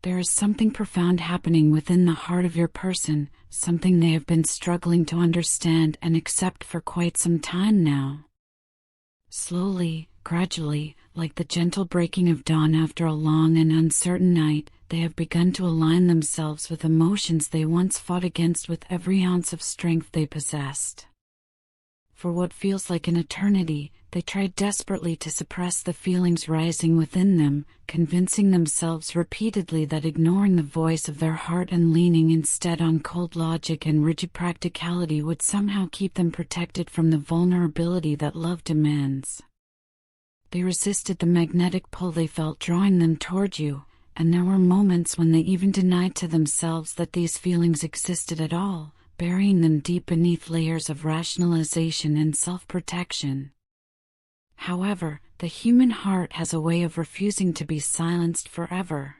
There is something profound happening within the heart of your person, something they have been struggling to understand and accept for quite some time now. Slowly, gradually, like the gentle breaking of dawn after a long and uncertain night, they have begun to align themselves with emotions they once fought against with every ounce of strength they possessed. For what feels like an eternity, they tried desperately to suppress the feelings rising within them, convincing themselves repeatedly that ignoring the voice of their heart and leaning instead on cold logic and rigid practicality would somehow keep them protected from the vulnerability that love demands. They resisted the magnetic pull they felt drawing them toward you, and there were moments when they even denied to themselves that these feelings existed at all, burying them deep beneath layers of rationalization and self-protection. However, the human heart has a way of refusing to be silenced forever.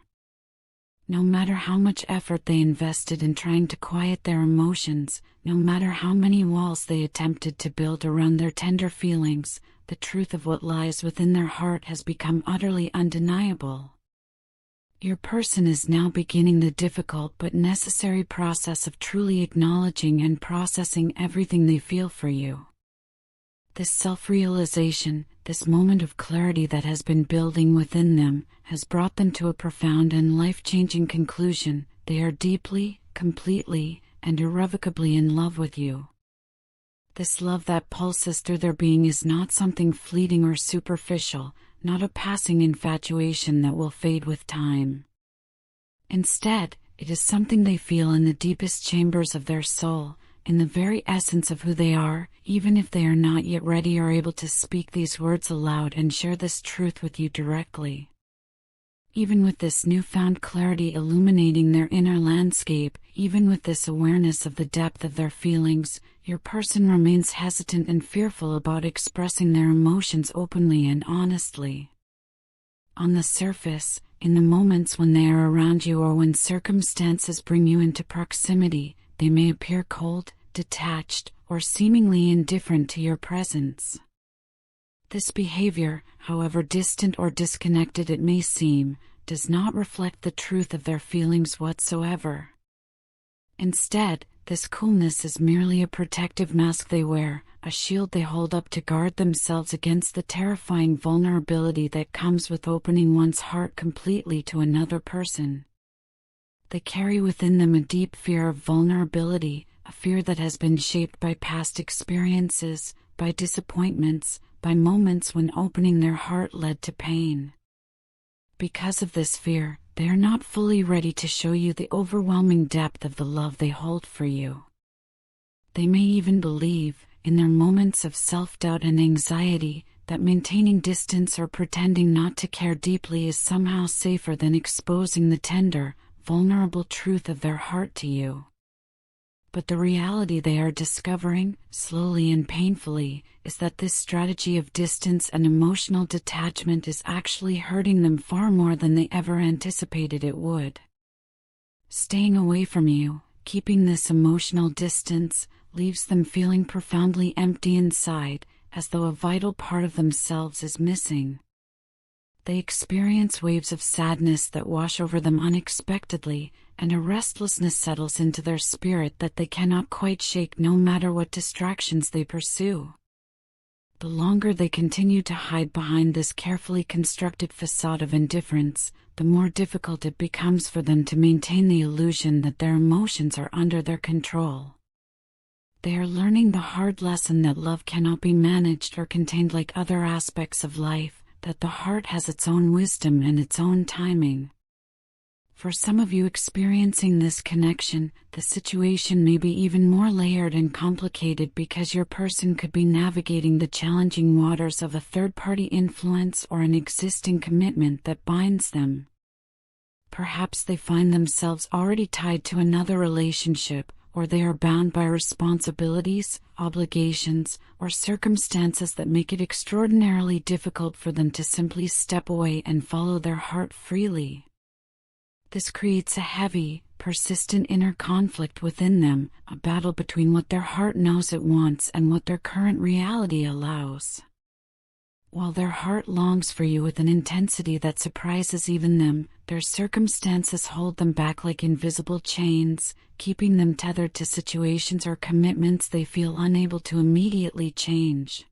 No matter how much effort they invested in trying to quiet their emotions, no matter how many walls they attempted to build around their tender feelings, the truth of what lies within their heart has become utterly undeniable. Your person is now beginning the difficult but necessary process of truly acknowledging and processing everything they feel for you. This self-realization, this moment of clarity that has been building within them, has brought them to a profound and life-changing conclusion: they are deeply, completely, and irrevocably in love with you. This love that pulses through their being is not something fleeting or superficial, not a passing infatuation that will fade with time. Instead, it is something they feel in the deepest chambers of their soul, in the very essence of who they are, even if they are not yet ready or able to speak these words aloud and share this truth with you directly. Even with this newfound clarity illuminating their inner landscape, even with this awareness of the depth of their feelings, your person remains hesitant and fearful about expressing their emotions openly and honestly. On the surface, in the moments when they are around you or when circumstances bring you into proximity, they may appear cold, detached, or seemingly indifferent to your presence. This behavior, however distant or disconnected it may seem, does not reflect the truth of their feelings whatsoever. Instead, this coolness is merely a protective mask they wear, a shield they hold up to guard themselves against the terrifying vulnerability that comes with opening one's heart completely to another person. They carry within them a deep fear of vulnerability, a fear that has been shaped by past experiences, by disappointments, by moments when opening their heart led to pain. Because of this fear, they are not fully ready to show you the overwhelming depth of the love they hold for you. They may even believe, in their moments of self-doubt and anxiety, that maintaining distance or pretending not to care deeply is somehow safer than exposing the tender, vulnerable truth of their heart to you. But the reality they are discovering, slowly and painfully, is that this strategy of distance and emotional detachment is actually hurting them far more than they ever anticipated it would. Staying away from you, keeping this emotional distance, leaves them feeling profoundly empty inside, as though a vital part of themselves is missing. They experience waves of sadness that wash over them unexpectedly, and a restlessness settles into their spirit that they cannot quite shake no matter what distractions they pursue. The longer they continue to hide behind this carefully constructed facade of indifference, the more difficult it becomes for them to maintain the illusion that their emotions are under their control. They are learning the hard lesson that love cannot be managed or contained like other aspects of life, that the heart has its own wisdom and its own timing. For some of you experiencing this connection, the situation may be even more layered and complicated because your person could be navigating the challenging waters of a third-party influence or an existing commitment that binds them. Perhaps they find themselves already tied to another relationship, or they are bound by responsibilities, obligations, or circumstances that make it extraordinarily difficult for them to simply step away and follow their heart freely. This creates a heavy, persistent inner conflict within them, a battle between what their heart knows it wants and what their current reality allows. While their heart longs for you with an intensity that surprises even them, their circumstances hold them back like invisible chains, keeping them tethered to situations or commitments they feel unable to immediately change.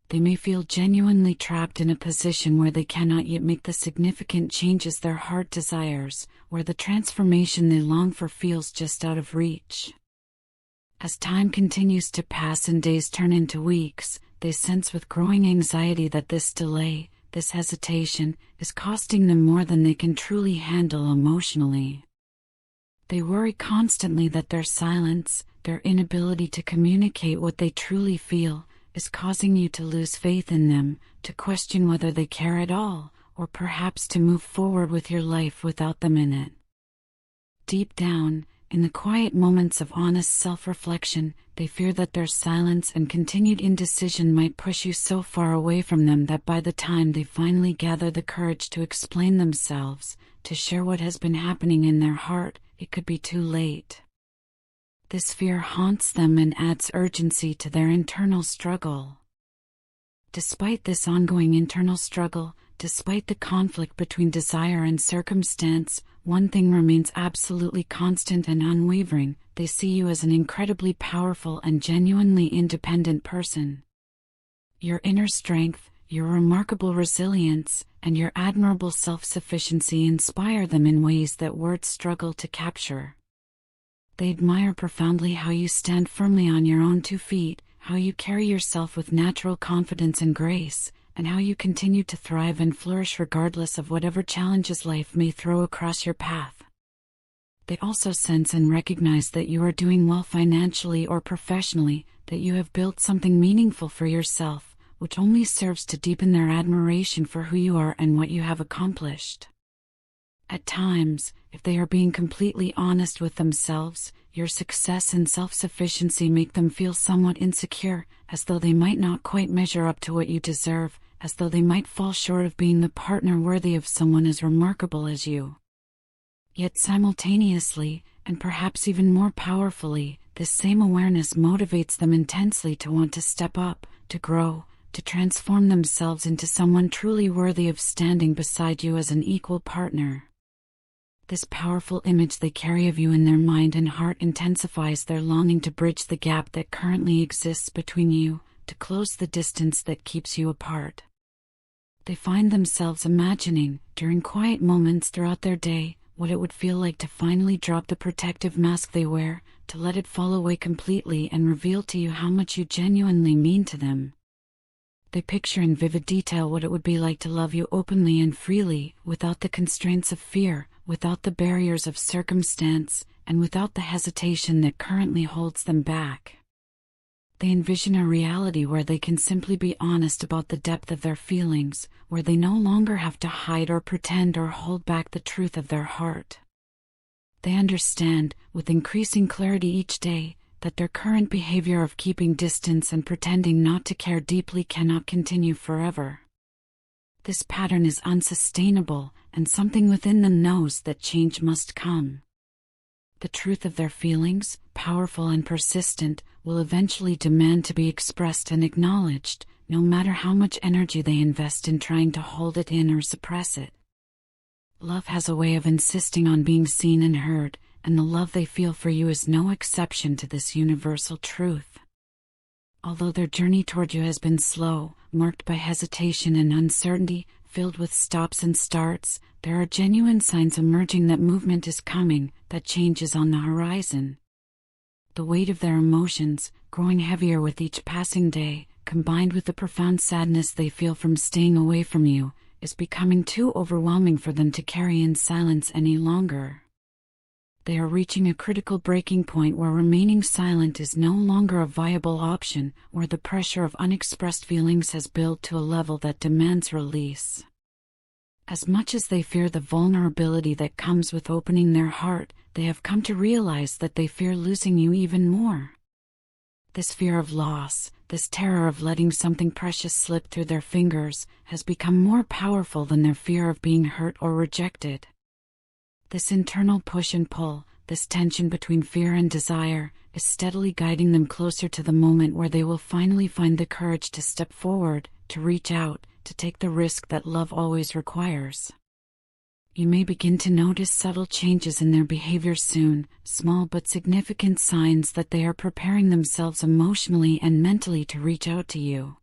They may feel genuinely trapped in a position where they cannot yet make the significant changes their heart desires, where the transformation they long for feels just out of reach. As time continues to pass and days turn into weeks, they sense with growing anxiety that this delay, this hesitation, is costing them more than they can truly handle emotionally. They worry constantly that their silence, their inability to communicate what they truly feel, is causing you to lose faith in them, to question whether they care at all, or perhaps to move forward with your life without them in it. Deep down, in the quiet moments of honest self-reflection, they fear that their silence and continued indecision might push you so far away from them that by the time they finally gather the courage to explain themselves, to share what has been happening in their heart, it could be too late. This fear haunts them and adds urgency to their internal struggle. Despite this ongoing internal struggle, despite the conflict between desire and circumstance, one thing remains absolutely constant and unwavering: they see you as an incredibly powerful and genuinely independent person. Your inner strength, your remarkable resilience, and your admirable self-sufficiency inspire them in ways that words struggle to capture. They admire profoundly how you stand firmly on your own 2 feet, how you carry yourself with natural confidence and grace, and how you continue to thrive and flourish regardless of whatever challenges life may throw across your path. They also sense and recognize that you are doing well financially or professionally, that you have built something meaningful for yourself, which only serves to deepen their admiration for who you are and what you have accomplished. At times, if they are being completely honest with themselves, your success and self-sufficiency make them feel somewhat insecure, as though they might not quite measure up to what you deserve, as though they might fall short of being the partner worthy of someone as remarkable as you. Yet simultaneously, and perhaps even more powerfully, this same awareness motivates them intensely to want to step up, to grow, to transform themselves into someone truly worthy of standing beside you as an equal partner. This powerful image they carry of you in their mind and heart intensifies their longing to bridge the gap that currently exists between you, to close the distance that keeps you apart. They find themselves imagining, during quiet moments throughout their day, what it would feel like to finally drop the protective mask they wear, to let it fall away completely and reveal to you how much you genuinely mean to them. They picture in vivid detail what it would be like to love you openly and freely, without the constraints of fear, without the barriers of circumstance, and without the hesitation that currently holds them back. They envision a reality where they can simply be honest about the depth of their feelings, where they no longer have to hide or pretend or hold back the truth of their heart. They understand, with increasing clarity each day, that their current behavior of keeping distance and pretending not to care deeply cannot continue forever. This pattern is unsustainable, and something within them knows that change must come. The truth of their feelings, powerful and persistent, will eventually demand to be expressed and acknowledged, no matter how much energy they invest in trying to hold it in or suppress it. Love has a way of insisting on being seen and heard, and the love they feel for you is no exception to this universal truth. Although their journey toward you has been slow, marked by hesitation and uncertainty, filled with stops and starts, there are genuine signs emerging that movement is coming, that change is on the horizon. The weight of their emotions, growing heavier with each passing day, combined with the profound sadness they feel from staying away from you, is becoming too overwhelming for them to carry in silence any longer. They are reaching a critical breaking point where remaining silent is no longer a viable option, where the pressure of unexpressed feelings has built to a level that demands release. As much as they fear the vulnerability that comes with opening their heart, they have come to realize that they fear losing you even more. This fear of loss, this terror of letting something precious slip through their fingers, has become more powerful than their fear of being hurt or rejected. This internal push and pull, this tension between fear and desire, is steadily guiding them closer to the moment where they will finally find the courage to step forward, to reach out, to take the risk that love always requires. You may begin to notice subtle changes in their behavior soon, small but significant signs that they are preparing themselves emotionally and mentally to reach out to you.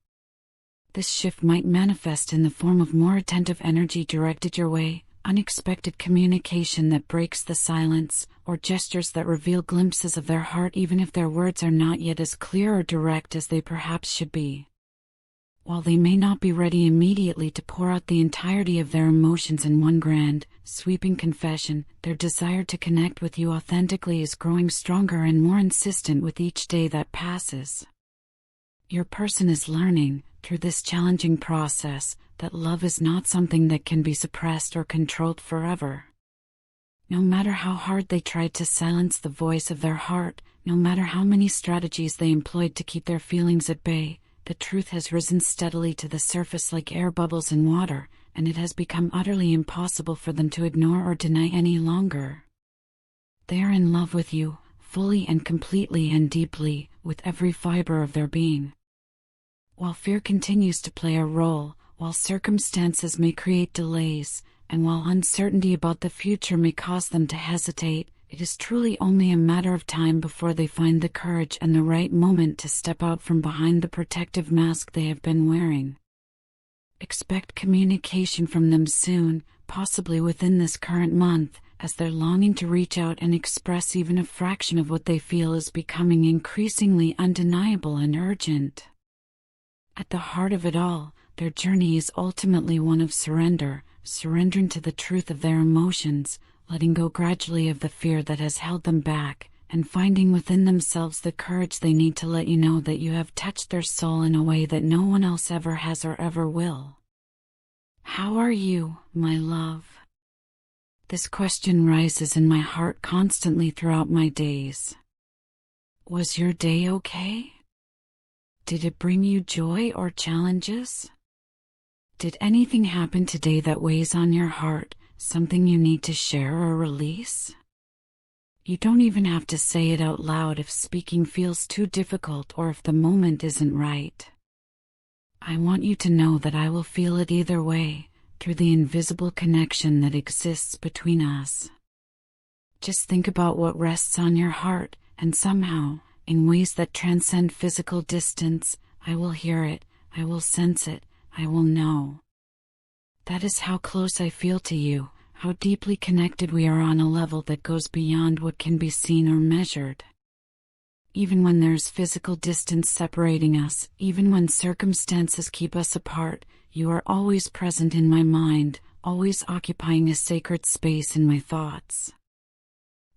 This shift might manifest in the form of more attentive energy directed your way, unexpected communication that breaks the silence, or gestures that reveal glimpses of their heart even if their words are not yet as clear or direct as they perhaps should be. While they may not be ready immediately to pour out the entirety of their emotions in one grand, sweeping confession, their desire to connect with you authentically is growing stronger and more insistent with each day that passes. Your person is learning, through this challenging process, that love is not something that can be suppressed or controlled forever. No matter how hard they tried to silence the voice of their heart, no matter how many strategies they employed to keep their feelings at bay, the truth has risen steadily to the surface like air bubbles in water, and it has become utterly impossible for them to ignore or deny any longer. They are in love with you, fully and completely and deeply, with every fiber of their being. While fear continues to play a role, while circumstances may create delays, and while uncertainty about the future may cause them to hesitate, it is truly only a matter of time before they find the courage and the right moment to step out from behind the protective mask they have been wearing. Expect communication from them soon, possibly within this current month, as their longing to reach out and express even a fraction of what they feel is becoming increasingly undeniable and urgent. At the heart of it all, their journey is ultimately one of surrender, surrendering to the truth of their emotions, letting go gradually of the fear that has held them back, and finding within themselves the courage they need to let you know that you have touched their soul in a way that no one else ever has or ever will. How are you, my love? This question rises in my heart constantly throughout my days. Was your day okay? Did it bring you joy or challenges? Did anything happen today that weighs on your heart, something you need to share or release? You don't even have to say it out loud if speaking feels too difficult or if the moment isn't right. I want you to know that I will feel it either way, through the invisible connection that exists between us. Just think about what rests on your heart, and somehow, in ways that transcend physical distance, I will hear it, I will sense it, I will know. That is how close I feel to you, how deeply connected we are on a level that goes beyond what can be seen or measured. Even when there's physical distance separating us, even when circumstances keep us apart, you are always present in my mind, always occupying a sacred space in my thoughts.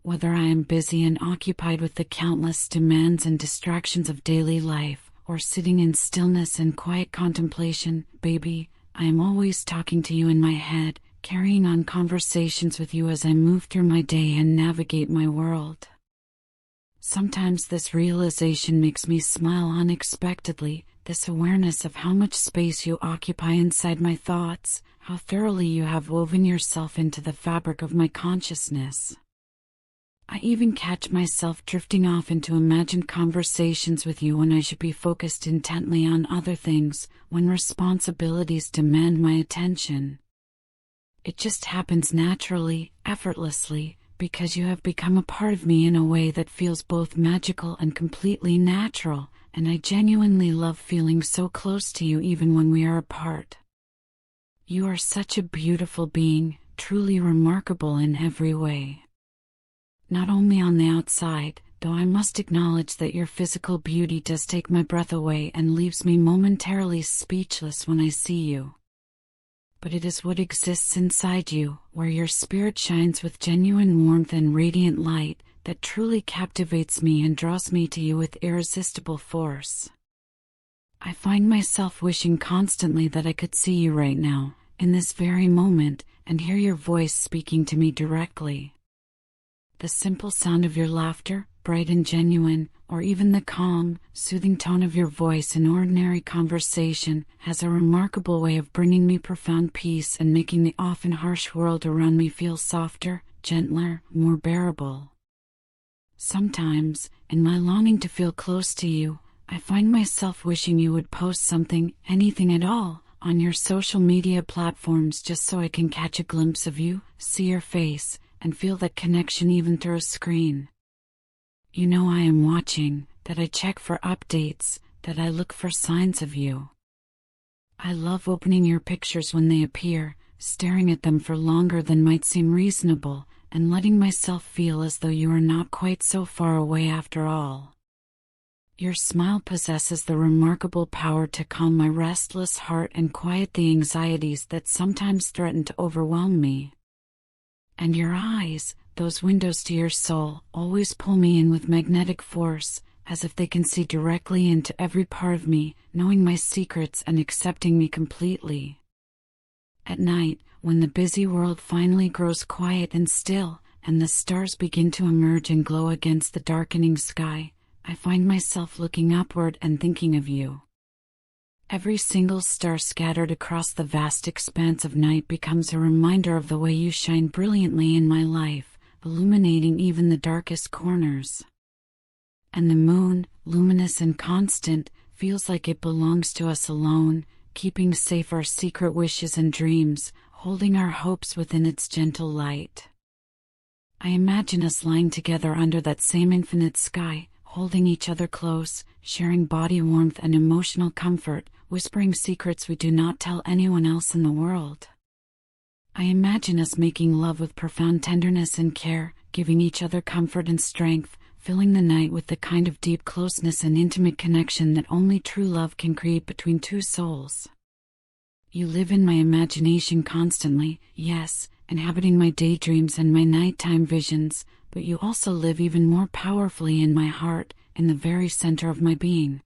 Whether I am busy and occupied with the countless demands and distractions of daily life, or sitting in stillness and quiet contemplation, baby, I am always talking to you in my head, carrying on conversations with you as I move through my day and navigate my world. Sometimes this realization makes me smile unexpectedly, this awareness of how much space you occupy inside my thoughts, how thoroughly you have woven yourself into the fabric of my consciousness. I even catch myself drifting off into imagined conversations with you when I should be focused intently on other things, when responsibilities demand my attention. It just happens naturally, effortlessly, because you have become a part of me in a way that feels both magical and completely natural, and I genuinely love feeling so close to you even when we are apart. You are such a beautiful being, truly remarkable in every way. Not only on the outside, though I must acknowledge that your physical beauty does take my breath away and leaves me momentarily speechless when I see you. But it is what exists inside you, where your spirit shines with genuine warmth and radiant light, that truly captivates me and draws me to you with irresistible force. I find myself wishing constantly that I could see you right now, in this very moment, and hear your voice speaking to me directly. The simple sound of your laughter, bright and genuine, or even the calm, soothing tone of your voice in ordinary conversation, has a remarkable way of bringing me profound peace and making the often harsh world around me feel softer, gentler, more bearable. Sometimes, in my longing to feel close to you, I find myself wishing you would post something, anything at all, on your social media platforms just so I can catch a glimpse of you, see your face, and feel that connection even through a screen. You know I am watching, that I check for updates, that I look for signs of you. I love opening your pictures when they appear, staring at them for longer than might seem reasonable, and letting myself feel as though you are not quite so far away after all. Your smile possesses the remarkable power to calm my restless heart and quiet the anxieties that sometimes threaten to overwhelm me. And your eyes, those windows to your soul, always pull me in with magnetic force, as if they can see directly into every part of me, knowing my secrets and accepting me completely. At night, when the busy world finally grows quiet and still, and the stars begin to emerge and glow against the darkening sky, I find myself looking upward and thinking of you. Every single star scattered across the vast expanse of night becomes a reminder of the way you shine brilliantly in my life, illuminating even the darkest corners. And the moon, luminous and constant, feels like it belongs to us alone, keeping safe our secret wishes and dreams, holding our hopes within its gentle light. I imagine us lying together under that same infinite sky, holding each other close, sharing body warmth and emotional comfort, whispering secrets we do not tell anyone else in the world. I imagine us making love with profound tenderness and care, giving each other comfort and strength, filling the night with the kind of deep closeness and intimate connection that only true love can create between two souls. You live in my imagination constantly, yes, inhabiting my daydreams and my nighttime visions, but you also live even more powerfully in my heart, in the very center of my being.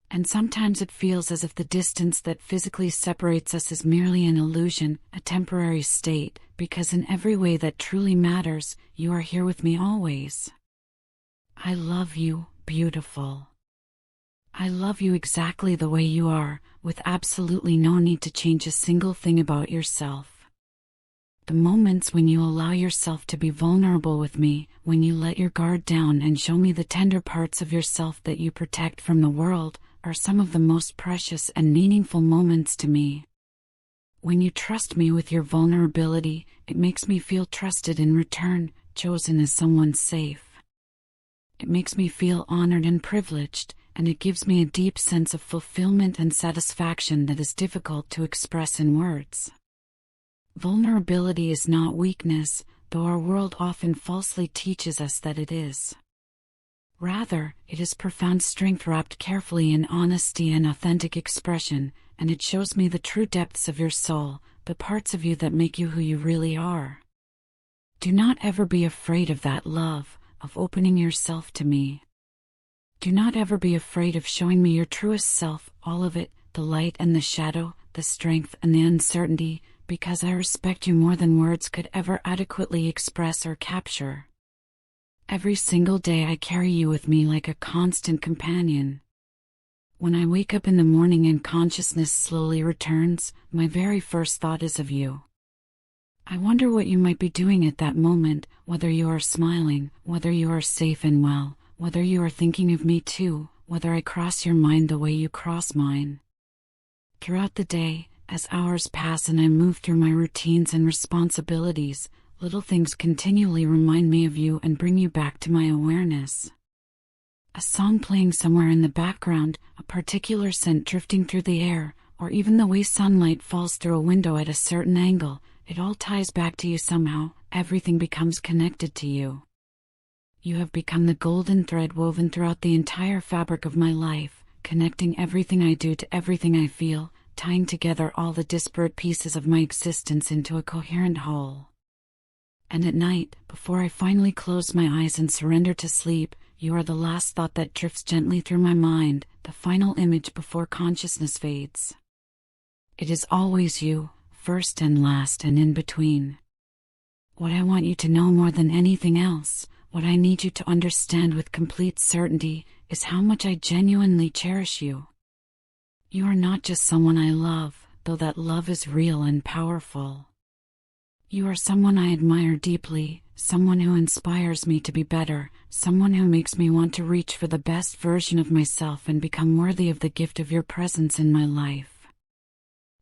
And sometimes it feels as if the distance that physically separates us is merely an illusion, a temporary state, because in every way that truly matters, you are here with me always. I love you, beautiful. I love you exactly the way you are, with absolutely no need to change a single thing about yourself. The moments when you allow yourself to be vulnerable with me, when you let your guard down and show me the tender parts of yourself that you protect from the world, are some of the most precious and meaningful moments to me. When you trust me with your vulnerability, it makes me feel trusted in return, chosen as someone safe. It makes me feel honored and privileged, and it gives me a deep sense of fulfillment and satisfaction that is difficult to express in words. Vulnerability is not weakness, though our world often falsely teaches us that it is. Rather, it is profound strength wrapped carefully in honesty and authentic expression, and it shows me the true depths of your soul, the parts of you that make you who you really are. Do not ever be afraid of that love, of opening yourself to me. Do not ever be afraid of showing me your truest self, all of it, the light and the shadow, the strength and the uncertainty, because I respect you more than words could ever adequately express or capture. Every single day I carry you with me like a constant companion. When I wake up in the morning and consciousness slowly returns, my very first thought is of you. I wonder what you might be doing at that moment, whether you are smiling, whether you are safe and well, whether you are thinking of me too, whether I cross your mind the way you cross mine. Throughout the day, as hours pass and I move through my routines and responsibilities, little things continually remind me of you and bring you back to my awareness. A song playing somewhere in the background, a particular scent drifting through the air, or even the way sunlight falls through a window at a certain angle, it all ties back to you somehow, everything becomes connected to you. You have become the golden thread woven throughout the entire fabric of my life, connecting everything I do to everything I feel, tying together all the disparate pieces of my existence into a coherent whole. And at night, before I finally close my eyes and surrender to sleep, you are the last thought that drifts gently through my mind, the final image before consciousness fades. It is always you, first and last and in between. What I want you to know more than anything else, what I need you to understand with complete certainty, is how much I genuinely cherish you. You are not just someone I love, though that love is real and powerful. You are someone I admire deeply, someone who inspires me to be better, someone who makes me want to reach for the best version of myself and become worthy of the gift of your presence in my life.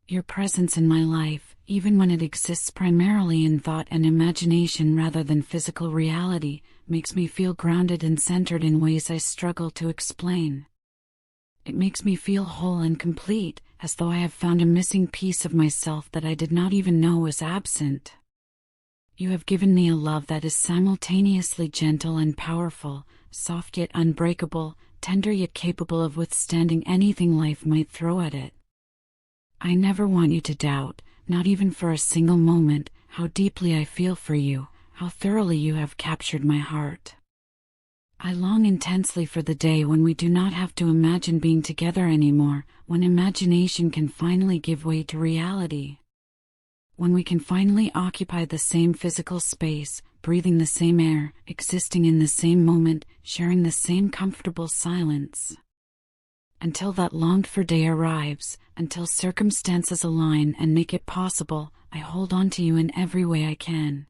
Your presence in my life, even when it exists primarily in thought and imagination rather than physical reality, makes me feel grounded and centered in ways I struggle to explain. It makes me feel whole and complete, as though I have found a missing piece of myself that I did not even know was absent. You have given me a love that is simultaneously gentle and powerful, soft yet unbreakable, tender yet capable of withstanding anything life might throw at it. I never want you to doubt, not even for a single moment, how deeply I feel for you, how thoroughly you have captured my heart. I long intensely for the day when we do not have to imagine being together anymore, when imagination can finally give way to reality. When we can finally occupy the same physical space, breathing the same air, existing in the same moment, sharing the same comfortable silence. Until that longed-for day arrives, until circumstances align and make it possible, I hold on to you in every way I can.